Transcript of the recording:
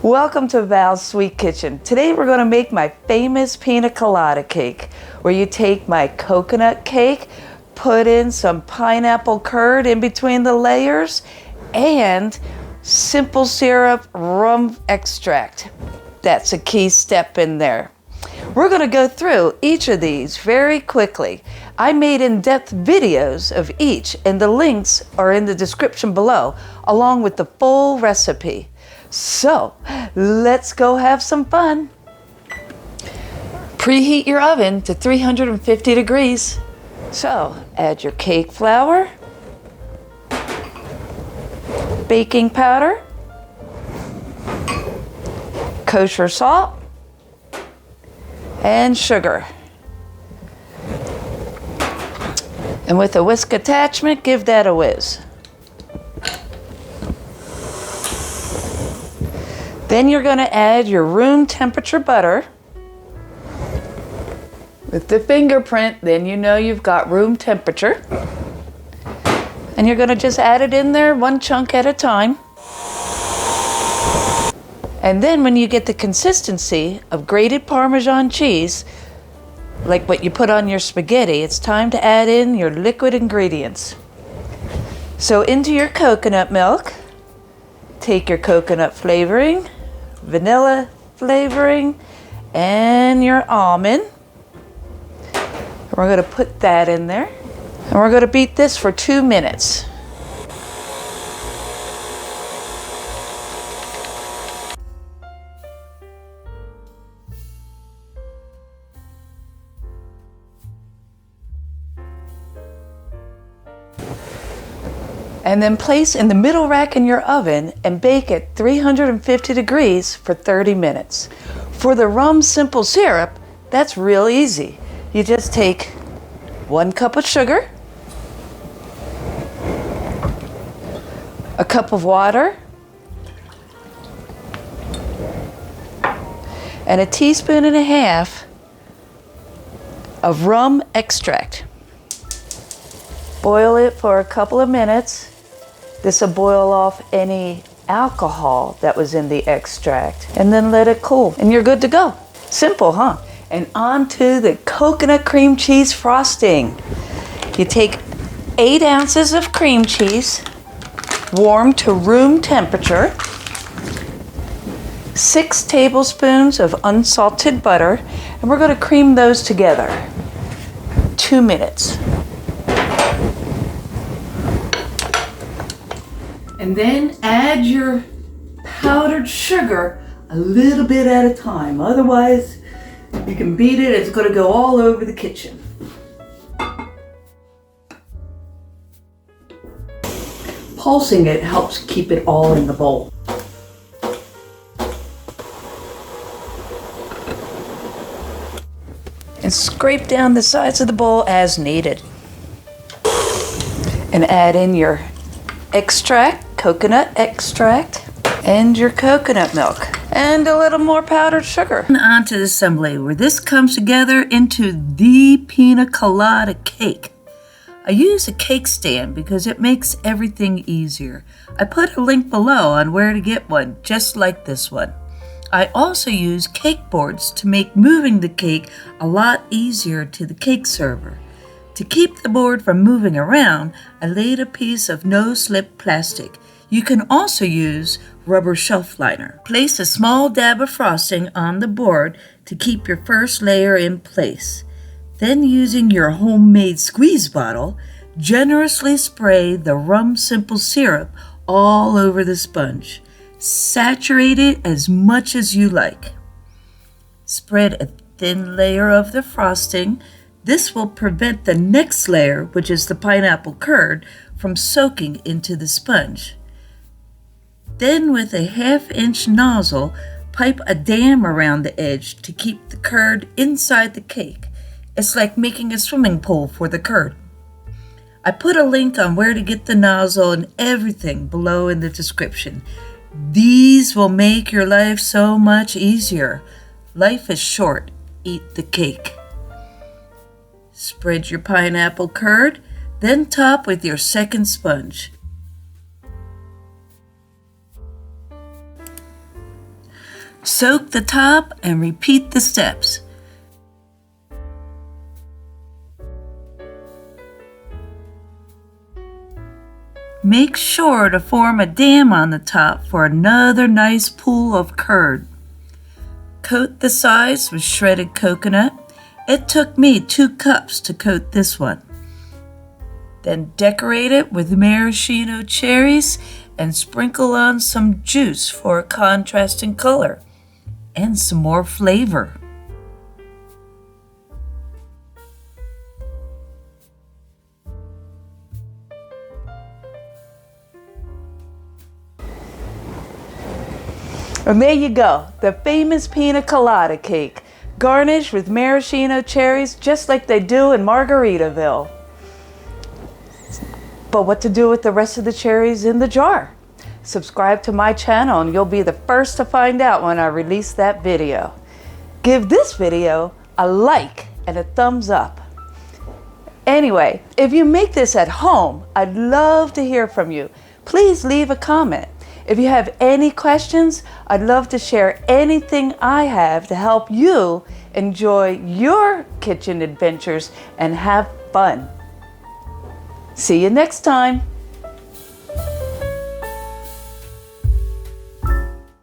Welcome to Val's Sweet Kitchen. Today we're going to make my famous Pina Colada cake, where you take my coconut cake, put in some pineapple curd in between the layers, and simple syrup rum extract. That's a key step in there. We're going to go through each of these very quickly. I made in-depth videos of each, and the links are in the description below, along with the full recipe. So, let's go have some fun. Preheat your oven to 350 degrees. So, add your cake flour, baking powder, kosher salt, and sugar. And with a whisk attachment, give that a whiz. Then you're going to add your room temperature butter. With the fingerprint, then you know you've got room temperature. And you're going to just add it in there one chunk at a time. And then when you get the consistency of grated Parmesan cheese, like what you put on your spaghetti, it's time to add in your liquid ingredients. So into your coconut milk, take your coconut flavoring, vanilla flavoring, and your almond. We're going to put that in there, and we're going to beat this for 2 minutes. And then place in the middle rack in your oven and bake at 350 degrees for 30 minutes. For the rum simple syrup, that's real easy. You just take 1 cup of sugar, a cup of water, and a teaspoon and a half of rum extract. Boil it for a couple of minutes. This will boil off any alcohol that was in the extract, and then let it cool, and you're good to go. Simple, huh? And on to the coconut cream cheese frosting. You take 8 ounces of cream cheese, warm to room temperature, 6 tablespoons of unsalted butter, and we're going to cream those together. 2 minutes. And then add your powdered sugar a little bit at a time. Otherwise, you can beat it. It's going to go all over the kitchen. Pulsing it helps keep it all in the bowl. And scrape down the sides of the bowl as needed. And add in your extract, coconut extract, and your coconut milk, and a little more powdered sugar. And on to the assembly, where this comes together into the Pina Colada cake. I use a cake stand because it makes everything easier. I put a link below on where to get one, just like this one. I also use cake boards to make moving the cake a lot easier to the cake server. To keep the board from moving around, I laid a piece of no-slip plastic. You can also use rubber shelf liner. Place a small dab of frosting on the board to keep your first layer in place. Then, using your homemade squeeze bottle, generously spray the rum simple syrup all over the sponge. Saturate it as much as you like. Spread a thin layer of the frosting. This will prevent the next layer, which is the pineapple curd, from soaking into the sponge. Then, with a 1/2-inch nozzle, pipe a dam around the edge to keep the curd inside the cake. It's like making a swimming pool for the curd. I put a link on where to get the nozzle and everything below in the description. These will make your life so much easier. Life is short. Eat the cake. Spread your pineapple curd, then top with your second sponge. Soak the top and repeat the steps. Make sure to form a dam on the top for another nice pool of curd. Coat the sides with shredded coconut. It took me 2 cups to coat this one. Then decorate it with maraschino cherries and sprinkle on some juice for a contrasting color and some more flavor. And there you go, the famous Pina Colada cake, garnished with maraschino cherries just like they do in Margaritaville. But what to do with the rest of the cherries in the jar? Subscribe to my channel and you'll be the first to find out when I release that video. Give this video a like and a thumbs up. Anyway, if you make this at home, I'd love to hear from you. Please leave a comment. If you have any questions, I'd love to share anything I have to help you enjoy your kitchen adventures and have fun. See you next time.